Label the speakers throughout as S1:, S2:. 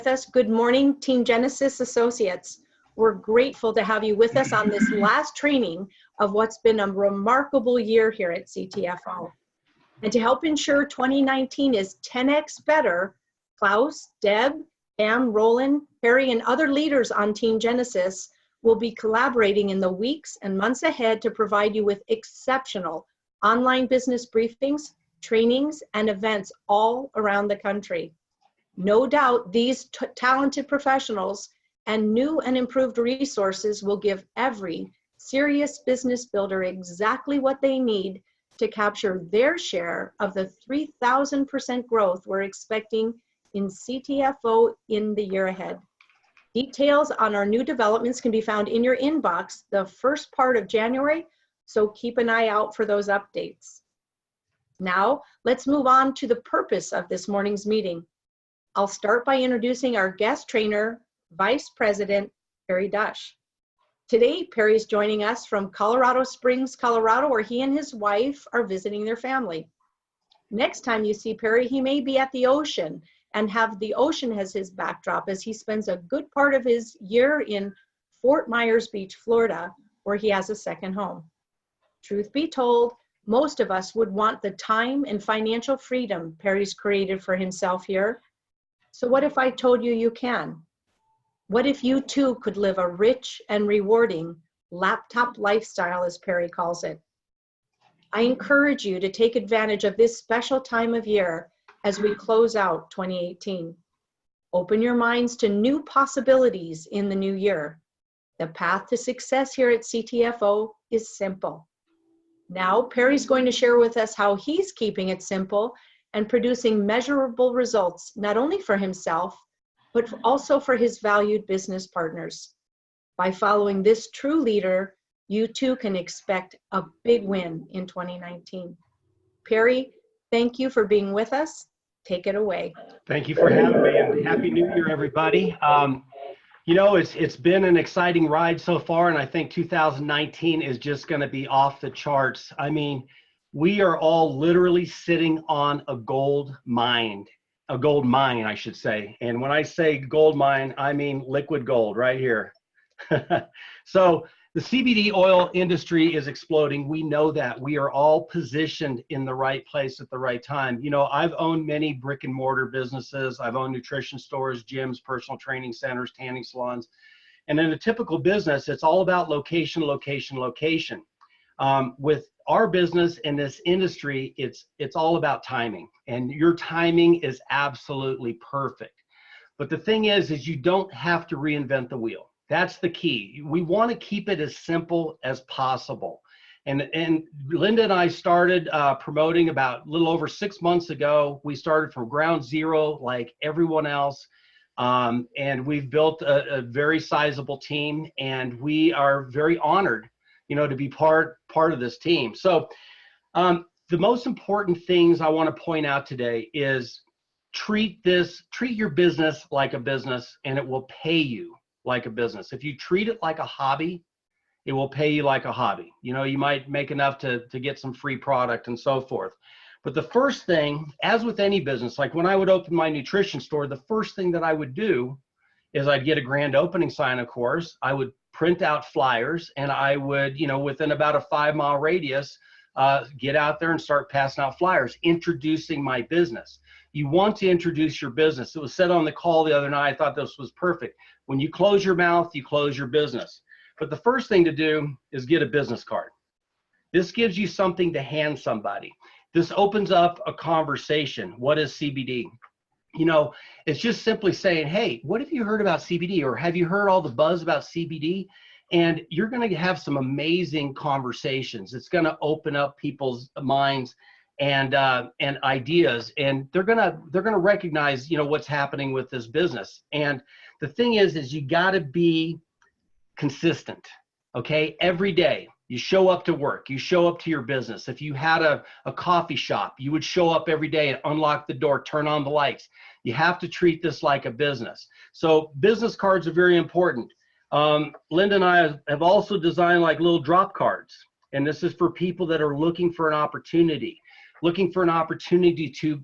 S1: us. Good morning, Team Genesis Associates. We're grateful to have you with us on this last training of what's been a remarkable year here at CTFO. And to help ensure 2019 is 10x better, Klaus, Deb, Pam, Roland, Harry, and other leaders on Team Genesis will be collaborating in the weeks and months ahead to provide you with exceptional online business briefings, trainings, and events all around the country. No doubt these talented professionals and new and improved resources will give every serious business builder exactly what they need to capture their share of the 3,000% growth we're expecting in CTFO in the year ahead. Details on our new developments can be found in your inbox the first part of January, so keep an eye out for those updates. Now, let's move on to the purpose of this morning's meeting. I'll start by introducing our guest trainer, Vice President Perry Dusch. Today, Perry's joining us from Colorado Springs, Colorado, where he and his wife are visiting their family. Next time you see Perry, he may be at the ocean and have the ocean as his backdrop as he spends a good part of his year in Fort Myers Beach, Florida, where he has a second home. Truth be told, most of us would want the time and financial freedom Perry's created for himself here. So what if I told you you can? What if you too could live a rich and rewarding laptop lifestyle, as Perry calls it? I encourage you to take advantage of this special time of year as we close out 2018. Open your minds to new possibilities in the new year. The path to success here at CTFO is simple. Now, Perry's going to share with us how he's keeping it simple and producing measurable results, not only for himself, but also for his valued business partners. By following this true leader, you too can expect a big win in 2019. Perry, thank you for being with us. Take it away.
S2: Thank you for having me, and Happy New Year, everybody. You know, it's been an exciting ride so far, and I think 2019 is just going to be off the charts. I mean, we are all literally sitting on a gold mine, I should say. And when I say gold mine, I mean liquid gold right here. So the CBD oil industry is exploding. We know that. We are all positioned in the right place at the right time. You know, I've owned many brick and mortar businesses. I've owned nutrition stores, gyms, personal training centers, tanning salons. And in a typical business, it's all about location, location, location. With our business in this industry, it's all about timing, and your timing is absolutely perfect. But the thing is you don't have to reinvent the wheel. That's the key. We want to keep it as simple as possible. And Linda and I started promoting about a little over 6 months ago. We started from ground zero like everyone else. And we've built a very sizable team, and we are very honored, you know, to be part of this team. So the most important things I want to point out today is treat your business like a business, and it will pay you like a business. If you treat it like a hobby, it will pay you like a hobby. You know, you might make enough to get some free product and so forth. But the first thing, as with any business, like when I would open my nutrition store, the first thing that I would do is I'd get a grand opening sign, of course. I would print out flyers, and I would, you know, within about a 5-mile radius, get out there and start passing out flyers, introducing my business. You want to introduce your business. It was said on the call the other night, I thought this was perfect. When you close your mouth, you close your business. But the first thing to do is get a business card. This gives you something to hand somebody. This opens up a conversation. What is CBD? You know, it's just simply saying, hey, what have you heard about CBD? Or have you heard all the buzz about CBD? And you're going to have some amazing conversations. It's going to open up people's minds and ideas, and they're going to recognize, you know, what's happening with this business. And the thing is you got to be consistent. Okay, every day. You show up to work, you show up to your business. If you had a coffee shop, you would show up every day and unlock the door, turn on the lights. You have to treat this like a business. So business cards are very important. Linda and I have also designed like little drop cards. And this is for people that are looking for an opportunity to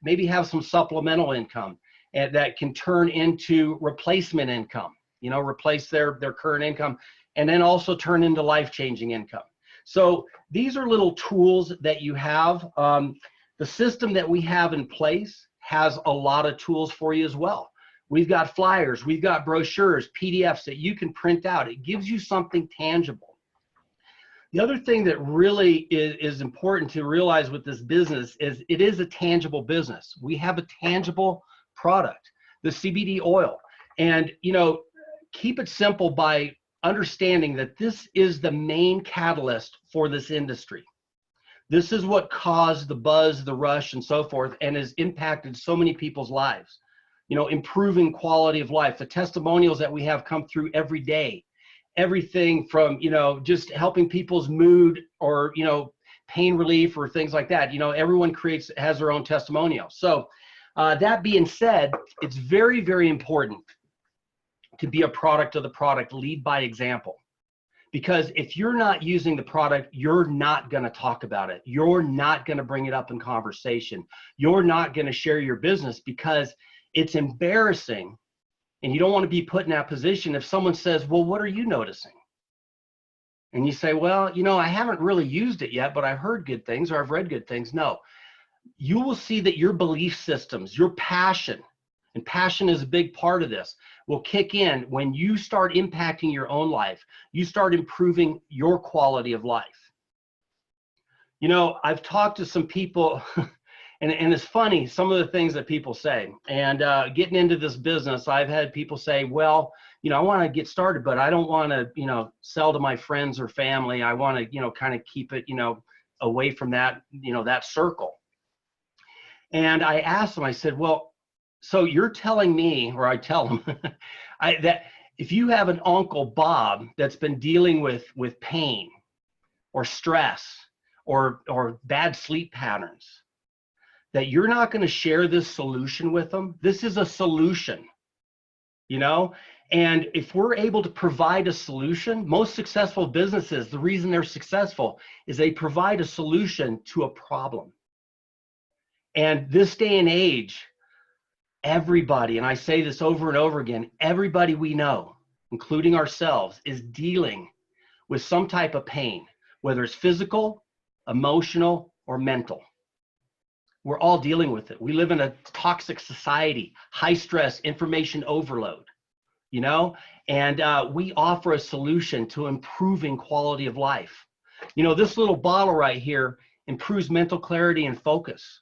S2: maybe have some supplemental income. and that can turn into replacement income, replace their current income, and then also turn into life-changing income. So these are little tools that you have. The system that we have in place has a lot of tools for you as well. We've got flyers, we've got brochures, PDFs that you can print out. It gives you something tangible. The other thing that really is important to realize with this business is it is a tangible business. We have a tangible product, the CBD oil. And, keep it simple by understanding that this is the main catalyst for this industry. This is what caused the buzz, the rush, and so forth, and has impacted so many people's lives. Improving quality of life, the testimonials that we have come through every day, everything from, just helping people's mood or, pain relief or things like that. Everyone has their own testimonial. So that being said, it's very, very important to be a product of the product, lead by example. Because if you're not using the product, you're not going to talk about it. You're not going to bring it up in conversation. You're not going to share your business because it's embarrassing, and you don't want to be put in that position if someone says, well, what are you noticing? And you say, well, I haven't really used it yet, but I've heard good things or I've read good things. No, you will see that your belief systems, your passion, and passion is a big part of this, will kick in when you start impacting your own life. You start improving your quality of life. I've talked to some people and it's funny, some of the things that people say. And getting into this business, I've had people say, well, I want to get started, but I don't want to, sell to my friends or family. I want to, kind of keep it, away from that, that circle. And I asked them, I said, well, so you're telling me, or I tell them, that if you have an Uncle Bob that's been dealing with pain or stress or bad sleep patterns, that you're not going to share this solution with them. This is a solution, and if we're able to provide a solution, most successful businesses, the reason they're successful is they provide a solution to a problem. And this day and age, everybody, and I say this over and over again, everybody we know, including ourselves, is dealing with some type of pain, whether it's physical, emotional, or mental. We're all dealing with it. We live in a toxic society, high stress, information overload, and we offer a solution to improving quality of life. This little bottle right here improves mental clarity and focus.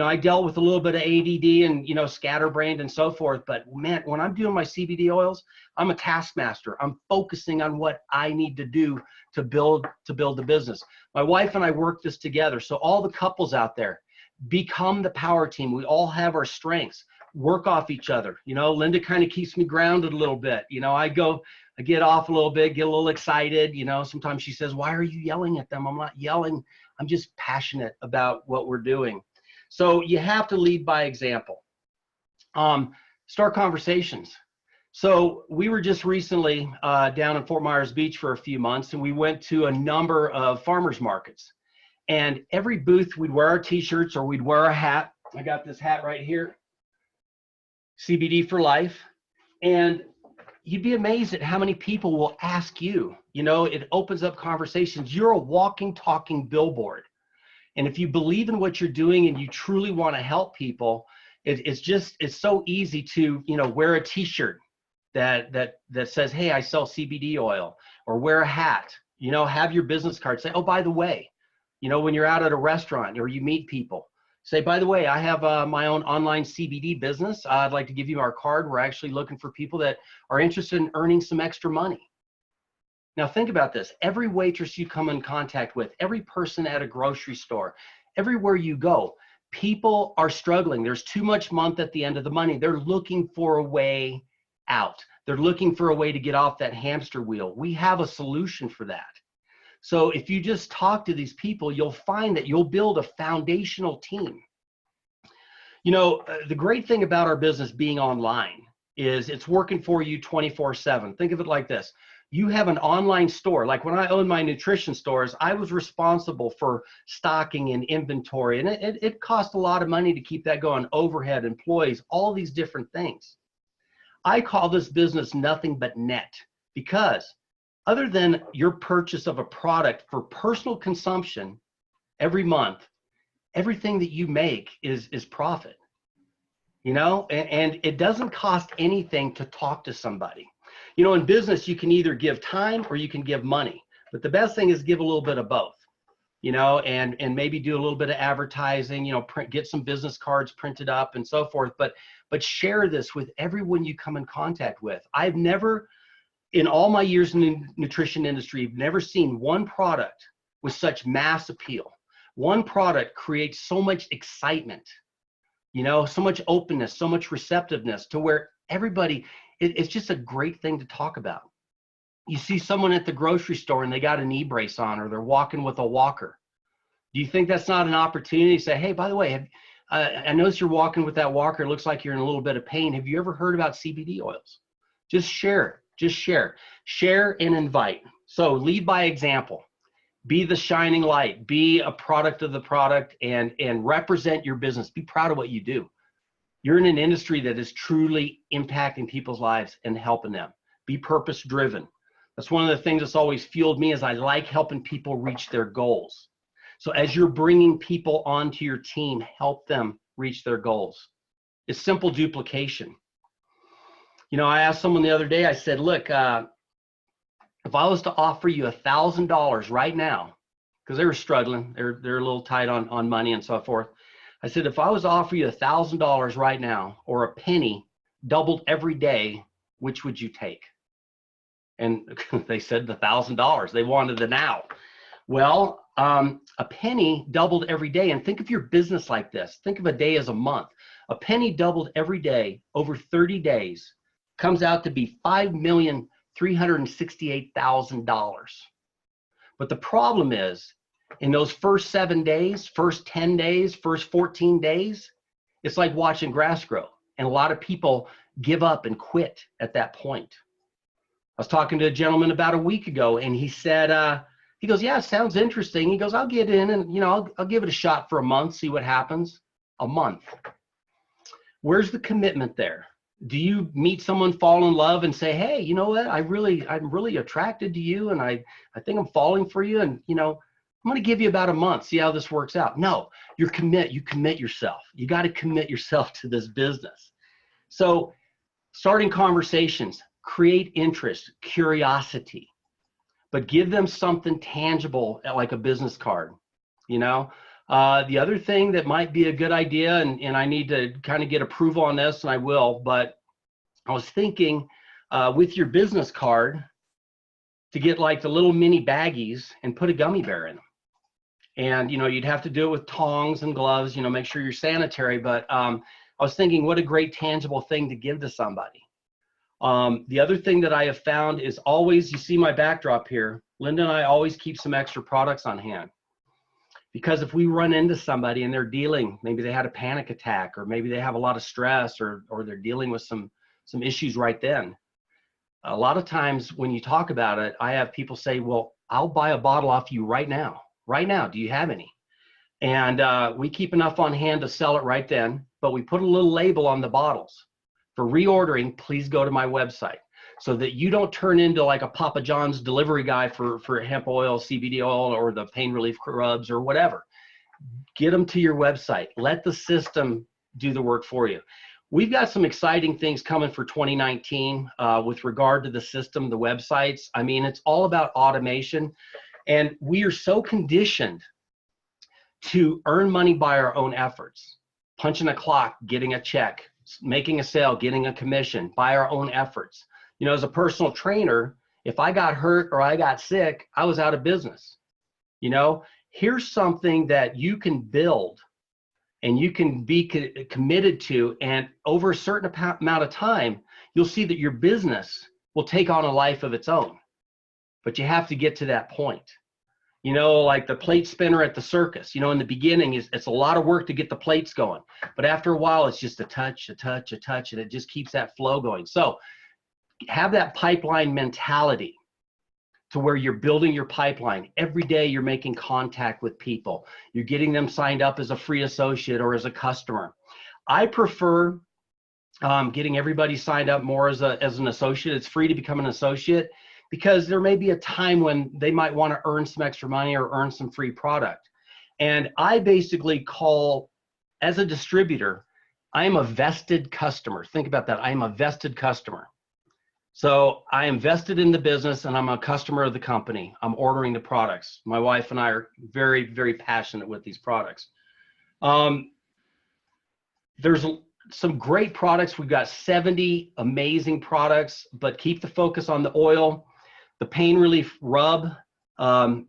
S2: I dealt with a little bit of ADD and, scatterbrained and so forth, but man, when I'm doing my CBD oils, I'm a taskmaster. I'm focusing on what I need to do to build the business. My wife and I work this together. So all the couples out there, become the power team. We all have our strengths, work off each other. Linda kind of keeps me grounded a little bit. I get off a little bit, get a little excited. Sometimes she says, why are you yelling at them? I'm not yelling. I'm just passionate about what we're doing. So you have to lead by example. Start conversations. So we were just recently down in Fort Myers Beach for a few months, and we went to a number of farmers markets. And every booth, we'd wear our t-shirts or we'd wear a hat. I got this hat right here, CBD for life. And you'd be amazed at how many people will ask you. It opens up conversations. You're a walking, talking billboard. And if you believe in what you're doing and you truly want to help people, it's so easy to, wear a t-shirt that says, hey, I sell CBD oil, or wear a hat, have your business card say, oh, by the way, when you're out at a restaurant or you meet people, say, by the way, I have my own online CBD business. I'd like to give you our card. We're actually looking for people that are interested in earning some extra money. Now think about this. Every waitress you come in contact with, every person at a grocery store, everywhere you go, people are struggling. There's too much month at the end of the money. They're looking for a way out. They're looking for a way to get off that hamster wheel. We have a solution for that. So if you just talk to these people, you'll find that you'll build a foundational team. The great thing about our business being online is it's working for you 24/7. Think of it like this. You have an online store. Like when I owned my nutrition stores, I was responsible for stocking and inventory, and it cost a lot of money to keep that going, overhead, employees, all these different things. I call this business nothing but net, because other than your purchase of a product for personal consumption every month, everything that you make is profit, you know, and it doesn't cost anything to talk to somebody. You know, in business, you can either give time or you can give money, but the best thing is give a little bit of both, you know, and maybe do a little bit of advertising, you know, get some business cards printed up and so forth, but share this with everyone you come in contact with. I've never, in all my years in the nutrition industry, never seen one product with such mass appeal. One product creates so much excitement, you know, so much openness, so much receptiveness to where everybody, it's just a great thing to talk about. You see someone at the grocery store and they got a knee brace on, or they're walking with a walker. Do you think that's not an opportunity to say, hey, by the way, I noticed you're walking with that walker. It looks like you're in a little bit of pain. Have you ever heard about CBD oils? Just share, share and invite. So lead by example. Be the shining light, be a product of the product, and represent your business. Be proud of what you do. You're in an industry that is truly impacting people's lives and helping them. Be purpose driven. That's one of the things that's always fueled me, is I like helping people reach their goals. So as you're bringing people onto your team, help them reach their goals. It's simple duplication. You know, I asked someone the other day, I said, look, if I was to offer you $1,000 right now, because they were struggling, they're a little tight on money and so forth. I said, if I was to offer you $1,000 right now, or a penny doubled every day, which would you take? And they said the $1,000. They wanted the now. Well, a penny doubled every day. And think of your business like this. Think of a day as a month. A penny doubled every day over 30 days comes out to be $5,368,000. But the problem is, in those first 7 days, first 10 days, first 14 days, it's like watching grass grow. And a lot of people give up and quit at that point. I was talking to a gentleman about a week ago, and he said, he goes, yeah, it sounds interesting. He goes, I'll get in and, you know, I'll give it a shot for a month, see what happens. A month. Where's the commitment there? Do you meet someone, fall in love, and say, hey, you know what? I'm really attracted to you, and I think I'm falling for you, and, you know, I'm going to give you about a month, see how this works out. No, you commit yourself. You got to commit yourself to this business. So starting conversations, create interest, curiosity, but give them something tangible, like a business card, you know. The other thing that might be a good idea, and I need to kind of get approval on this, and I will, but I was thinking with your business card to get like the little mini baggies and put a gummy bear in them. And, you know, you'd have to do it with tongs and gloves, you know, make sure you're sanitary. But I was thinking, what a great tangible thing to give to somebody. The other thing that I have found is always, you see my backdrop here, Linda and I always keep some extra products on hand. Because if we run into somebody and they're dealing, maybe they had a panic attack, or maybe they have a lot of stress, or they're dealing with some issues right then. A lot of times when you talk about it, I have people say, well, I'll buy a bottle off you right now. Right now, do you have any? And we keep enough on hand to sell it right then, but we put a little label on the bottles. For reordering, please go to my website, so that you don't turn into like a Papa John's delivery guy for hemp oil, CBD oil, or the pain relief rubs or whatever. Get them to your website. Let the system do the work for you. We've got some exciting things coming for 2019 with regard to the system, the websites. I mean, it's all about automation. And we are so conditioned to earn money by our own efforts. Punching a clock, getting a check, making a sale, getting a commission by our own efforts. You know, as a personal trainer, if I got hurt or I got sick, I was out of business. You know, here's something that you can build and you can be committed to, and over a certain amount of time, you'll see that your business will take on a life of its own. But you have to get to that point. You know, like the plate spinner at the circus, you know, in the beginning, it's a lot of work to get the plates going. But after a while, it's just a touch, and it just keeps that flow going. So have that pipeline mentality. to where you're building your pipeline. Every day you're making contact with people. You're getting them signed up as a free associate or as a customer. I prefer getting everybody signed up more as an associate. It's free to become an associate because there may be a time when they might want to earn some extra money or earn some free product. And I basically call, as a distributor, I am a vested customer. Think about that. I am a vested customer. So I am vested in the business and I'm a customer of the company. I'm ordering the products. My wife and I are very, very passionate with these products. There's some great products. We've got 70 amazing products, but keep the focus on the oil. The pain relief rub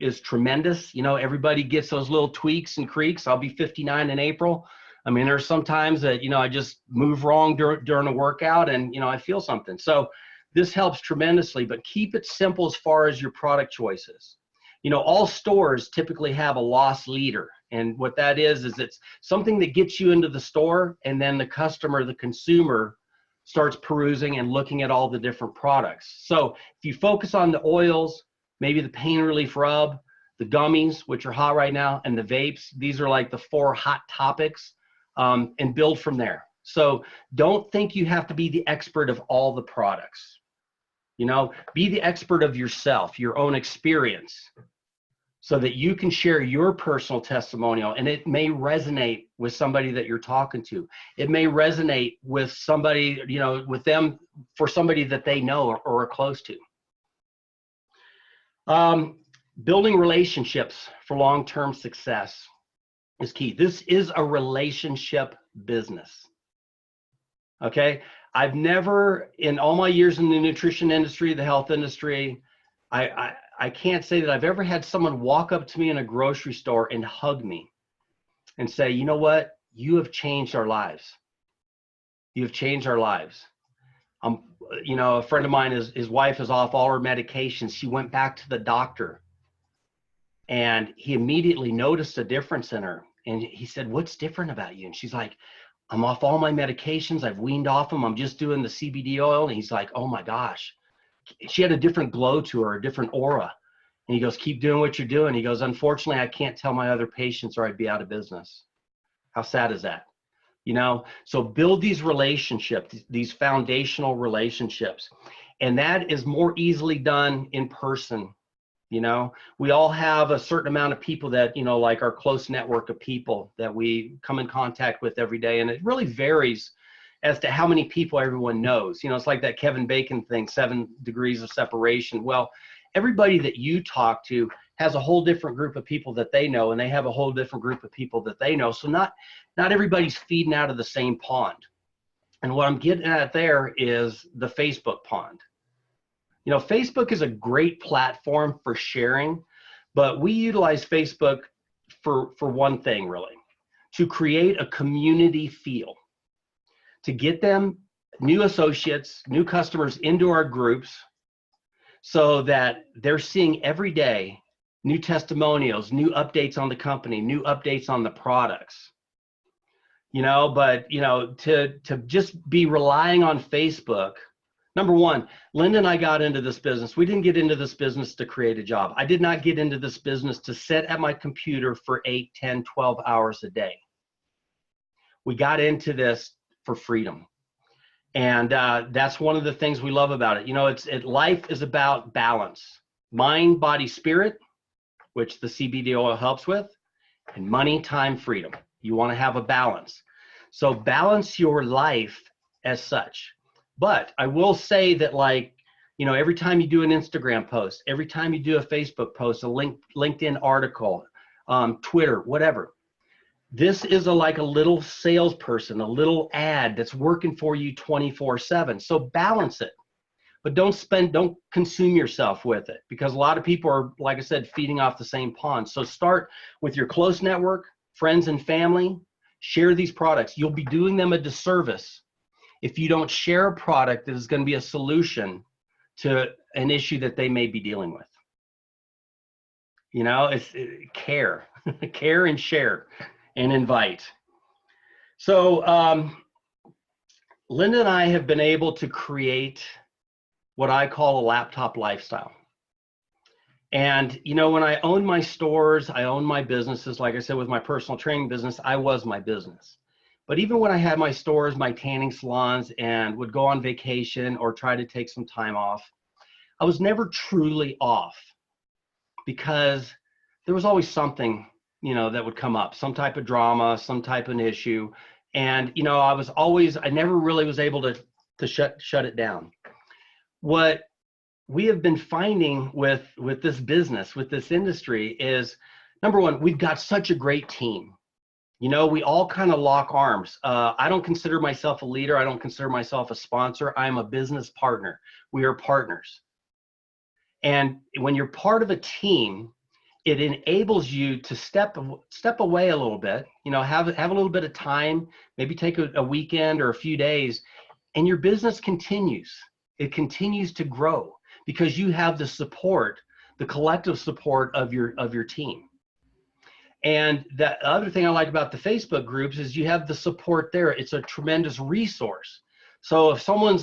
S2: is tremendous. You know, everybody gets those little tweaks and creaks. I'll be 59 in April. I mean, there's sometimes that, you know, I just move wrong during a workout and, you know, I feel something. So this helps tremendously, but keep it simple as far as your product choices. You know, all stores typically have a loss leader. And what that is it's something that gets you into the store and then the customer, the consumer starts perusing and looking at all the different products. So if you focus on the oils, maybe the pain relief rub, the gummies, which are hot right now, and the vapes, these are like the 4 hot topics, and build from there. So don't think you have to be the expert of all the products. You know, be the expert of yourself, your own experience, so that you can share your personal testimonial, and it may resonate with somebody that you're talking to. It may resonate with somebody, you know, with them, for somebody that they know or are close to. Building relationships for long-term success is key. This is a relationship business. Okay. I've never, in all my years in the nutrition industry, the health industry, I can't say that I've ever had someone walk up to me in a grocery store and hug me and say, you know what, you have changed our lives. You have changed our lives. You know, a friend of mine, his wife is off all her medications. She went back to the doctor and he immediately noticed a difference in her. And he said, what's different about you? And she's like, I'm off all my medications. I've weaned off them. I'm just doing the CBD oil. And he's like, oh my gosh. She had a different glow to her, a different aura. And he goes, keep doing what you're doing. He goes, unfortunately, I can't tell my other patients or I'd be out of business. How sad is that? You know, so build these relationships, these foundational relationships. And that is more easily done in person. You know, we all have a certain amount of people that, you know, like our close network of people that we come in contact with every day. And it really varies as to how many people everyone knows. You know, it's like that Kevin Bacon thing, 7 degrees of separation. Well, everybody that you talk to has a whole different group of people that they know, and they have a whole different group of people that they know. So not everybody's feeding out of the same pond. And what I'm getting at there is the Facebook pond. You know, Facebook is a great platform for sharing, but we utilize Facebook for one thing, really, to create a community feel, to get them new associates, new customers into our groups so that they're seeing every day new testimonials, new updates on the company, new updates on the products. You know, but, you know, to just be relying on Facebook. Number one, Linda and I got into this business. We didn't get into this business to create a job. I did not get into this business to sit at my computer for 8, 10, 12 hours a day. We got into this for freedom. And that's one of the things we love about it. You know, life is about balance. Mind, body, spirit, which the CBD oil helps with, and money, time, freedom. You want to have a balance. So balance your life as such. But I will say that, like, you know, every time you do an Instagram post, every time you do a Facebook post, a LinkedIn article, Twitter, whatever, this is like a little salesperson, a little ad that's working for you 24/7. So balance it, but don't consume yourself with it, because a lot of people are, like I said, feeding off the same pond. So start with your close network, friends and family, share these products. You'll be doing them a disservice if you don't share a product that is going to be a solution to an issue that they may be dealing with. You know, it's care, care and share and invite. So Linda and I have been able to create what I call a laptop lifestyle. And, you know, when I owned my stores, I owned my businesses, like I said, with my personal training business, I was my business. But even when I had my stores, my tanning salons, and would go on vacation or try to take some time off, I was never truly off, because there was always something, you know, that would come up, some type of drama, some type of issue. And, you know, I never really was able to shut it down. What we have been finding with this business, with this industry, is number one, we've got such a great team. You know, we all kind of lock arms. I don't consider myself a leader. I don't consider myself a sponsor. I'm a business partner. We are partners. And when you're part of a team, it enables you to step away a little bit, you know, have a little bit of time, maybe take a weekend or a few days, and your business continues. It continues to grow because you have the support, the collective support of your team. And the other thing I like about the Facebook groups is you have the support there. It's a tremendous resource. So if someone's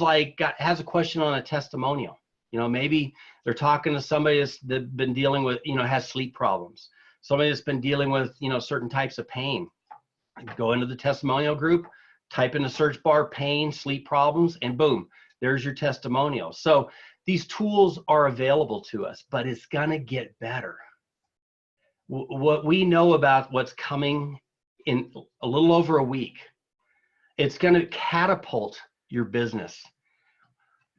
S2: has a question on a testimonial, you know, maybe they're talking to somebody that's been dealing with, you know, has sleep problems, somebody that's been dealing with, you know, certain types of pain. Go into the testimonial group, type in the search bar, pain, sleep problems, and boom, there's your testimonial. So these tools are available to us, but it's gonna get better. What we know about what's coming in a little over a week, it's gonna catapult your business.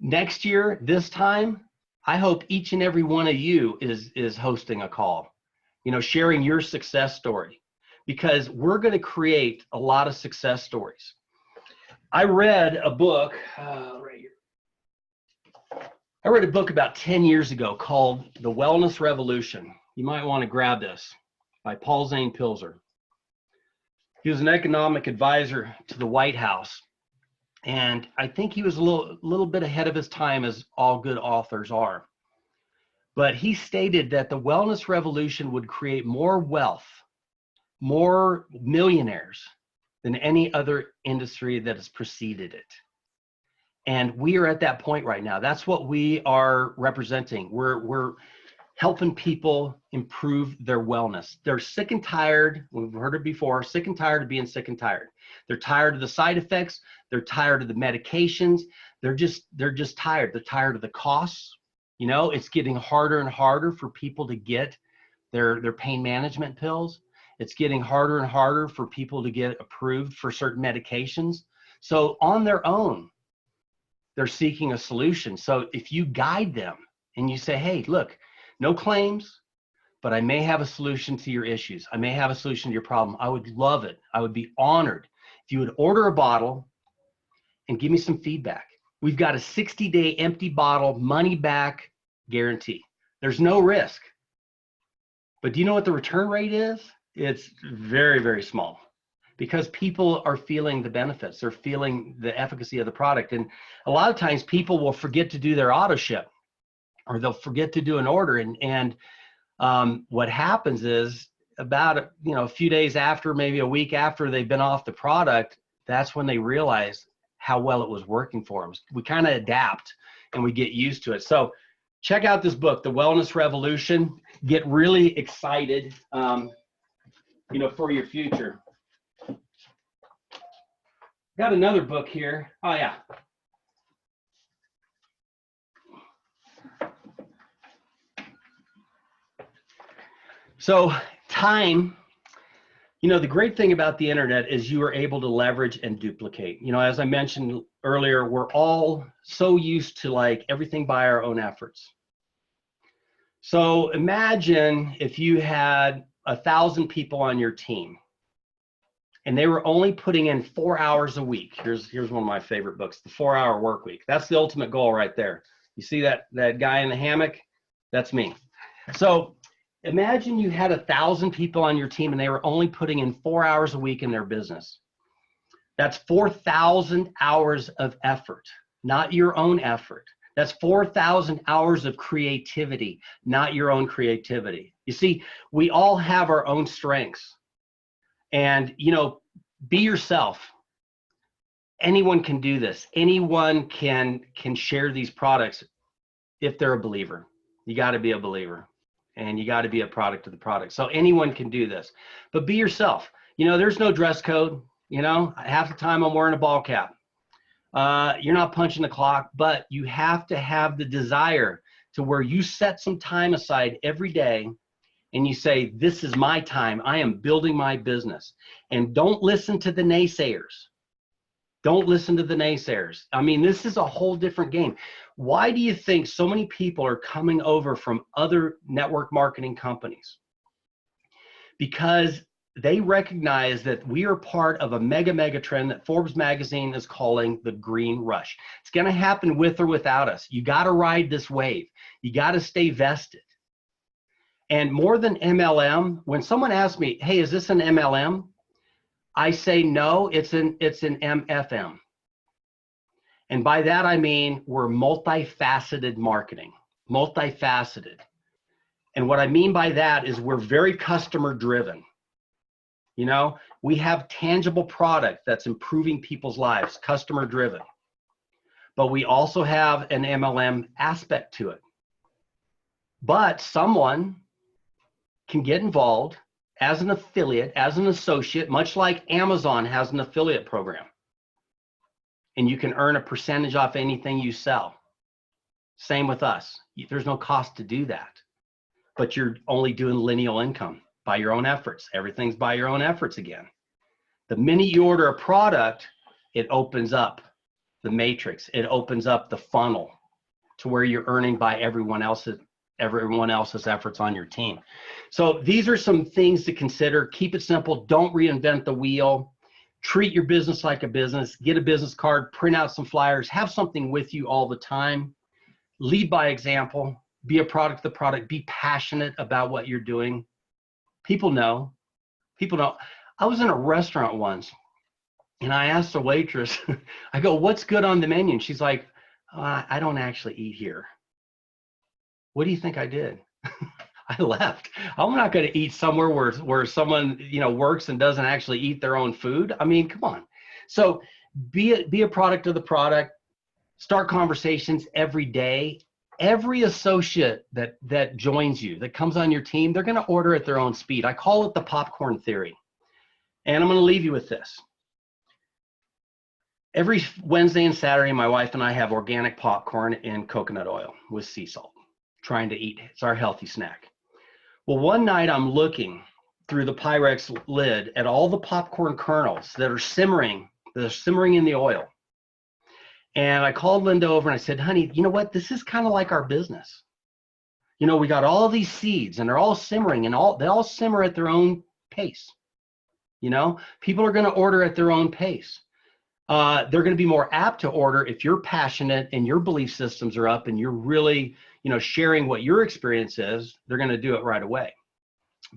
S2: Next year, this time, I hope each and every one of you is hosting a call, you know, sharing your success story, because we're going to create a lot of success stories. I read a book right here. I read a book about 10 years ago called The Wellness Revolution. You might want to grab this, by Paul Zane Pilzer. He was an economic advisor to the White House. And I think he was a little bit ahead of his time, as all good authors are. But he stated that the wellness revolution would create more wealth, more millionaires than any other industry that has preceded it. And we are at that point right now. That's what we are representing. We're helping people improve their wellness. They're sick and tired. We've heard it before, sick and tired of being sick and tired. They're tired of the side effects. They're tired of the medications. They're just tired. They're tired of the costs. You know, it's getting harder and harder for people to get their pain management pills. It's getting harder and harder for people to get approved for certain medications. So on their own, they're seeking a solution. So if you guide them and you say, hey, look, no claims, but I may have a solution to your issues. I may have a solution to your problem. I would love it. I would be honored if you would order a bottle and give me some feedback. We've got a 60-day empty bottle money back guarantee. There's no risk. But do you know what the return rate is? It's very, very small, because people are feeling the benefits. They're feeling the efficacy of the product. And a lot of times people will forget to do their auto ship, or they'll forget to do an order. And what happens is, about a few days after, maybe a week after they've been off the product, that's when they realize how well it was working for them. We kind of adapt and we get used to it. So check out this book, The Wellness Revolution. Get really excited, for your future. Got another book here. Oh yeah. So time, the great thing about the internet is you are able to leverage and duplicate. As I mentioned earlier, we're all so used to everything by our own efforts. So imagine if you had 1,000 people on your team and they were only putting in 4 hours a week. Here's one of my favorite books, The 4-Hour Work Week. That's the ultimate goal right there. You see that guy in the hammock? That's me. So imagine you had 1,000 people on your team and they were only putting in 4 hours a week in their business. That's 4,000 hours of effort, not your own effort. That's 4,000 hours of creativity, not your own creativity. You see, we all have our own strengths. And, be yourself. Anyone can do this. Anyone can share these products if they're a believer. You got to be a believer. and you got to be a product of the product. So anyone can do this, but be yourself. You know, there's no dress code. You know, half the time I'm wearing a ball cap. You're not punching the clock, but you have to have the desire to where you set some time aside every day and you say, this is my time. I am building my business. And don't listen to the naysayers. Don't listen to the naysayers. I mean, this is a whole different game. Why do you think so many people are coming over from other network marketing companies? Because they recognize that we are part of a mega trend that Forbes magazine is calling the green rush. It's going to happen with or without us. You got to ride this wave. You got to stay vested. And more than MLM, when someone asks me, hey, is this an MLM? I say, no, it's an MFM. And by that, I mean, we're multifaceted marketing, multifaceted. And what I mean by that is we're very customer driven. You know, we have tangible product that's improving people's lives, customer driven. But we also have an MLM aspect to it. But someone can get involved as an affiliate, as an associate, much like Amazon has an affiliate program. And you can earn a percentage off anything you sell. Same with us. There's no cost to do that. But you're only doing lineal income by your own efforts. Everything's by your own efforts again. The minute you order a product, it opens up the matrix. It opens up the funnel to where you're earning by everyone else's efforts on your team. So these are some things to consider. Keep it simple. Don't reinvent the wheel. Treat your business like a business. Get a business card, print out some flyers, have something with you all the time. Lead by example. Be a product of the product. Be passionate about what you're doing. People know. People know. I was in a restaurant once and I asked the waitress, I go, what's good on the menu? And she's like, I don't actually eat here. What do you think I did? I left. I'm not going to eat somewhere where someone, you know, works and doesn't actually eat their own food. I mean, come on. So be a product of the product. Start conversations every day. Every associate that joins you, that comes on your team, they're going to order at their own speed. I call it the popcorn theory. And I'm going to leave you with this. Every Wednesday and Saturday, my wife and I have organic popcorn and coconut oil with sea salt, trying to eat. It's our healthy snack. Well, one night I'm looking through the Pyrex lid at all the popcorn kernels that are simmering in the oil. And I called Linda over and I said, honey, you know what? This is kind of like our business. You know, we got all of these seeds and they're all simmering and they all simmer at their own pace. You know, people are going to order at their own pace. They're going to be more apt to order if you're passionate and your belief systems are up and you're really, you know, sharing what your experience is. They're going to do it right away.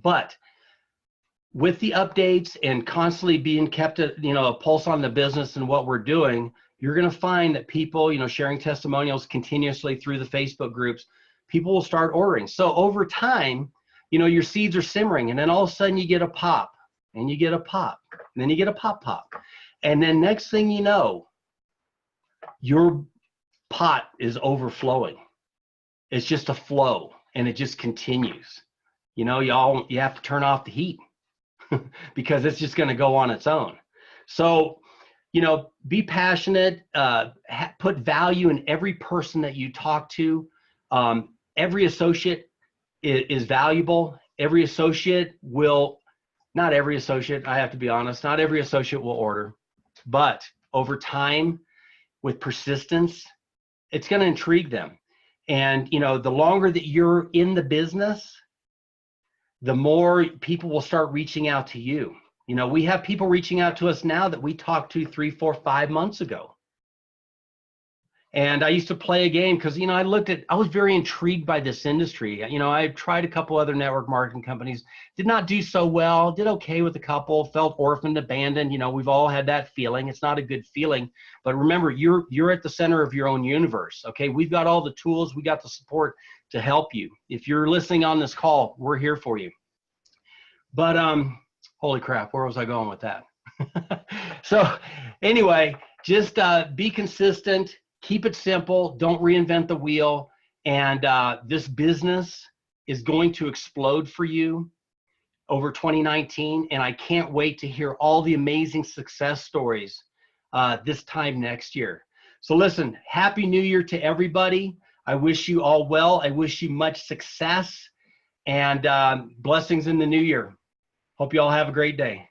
S2: But with the updates and constantly being kept at, you know, a pulse on the business and what we're doing, you're going to find that people, you know, sharing testimonials continuously through the Facebook groups, people will start ordering. So over time, you know, your seeds are simmering and then all of a sudden you get a pop and you get a pop and then you get a pop. And then next thing you know, your pot is overflowing. It's just a flow and it just continues. You know, you have to turn off the heat because it's just going to go on its own. So, you know, be passionate, put value in every person that you talk to. Every associate is valuable. Every associate will, not every associate, I have to be honest, not every associate will order. But over time, with persistence, it's going to intrigue them. And, you know, the longer that you're in the business, the more people will start reaching out to you. You know, we have people reaching out to us now that we talked to 3, 4, 5 months ago. And I used to play a game because, you know, I was very intrigued by this industry. You know, I tried a couple other network marketing companies, did not do so well, did okay with a couple, felt orphaned, abandoned. You know, we've all had that feeling. It's not a good feeling. But remember, you're at the center of your own universe. Okay, we've got all the tools, we got the support to help you. If you're listening on this call, we're here for you. But holy crap, where was I going with that? So anyway, just be consistent. Keep it simple. Don't reinvent the wheel. And this business is going to explode for you over 2019, and I can't wait to hear all the amazing success stories this time next year. So listen, Happy New Year to everybody. I wish you all well. I wish you much success and blessings in the new year. Hope you all have a great day.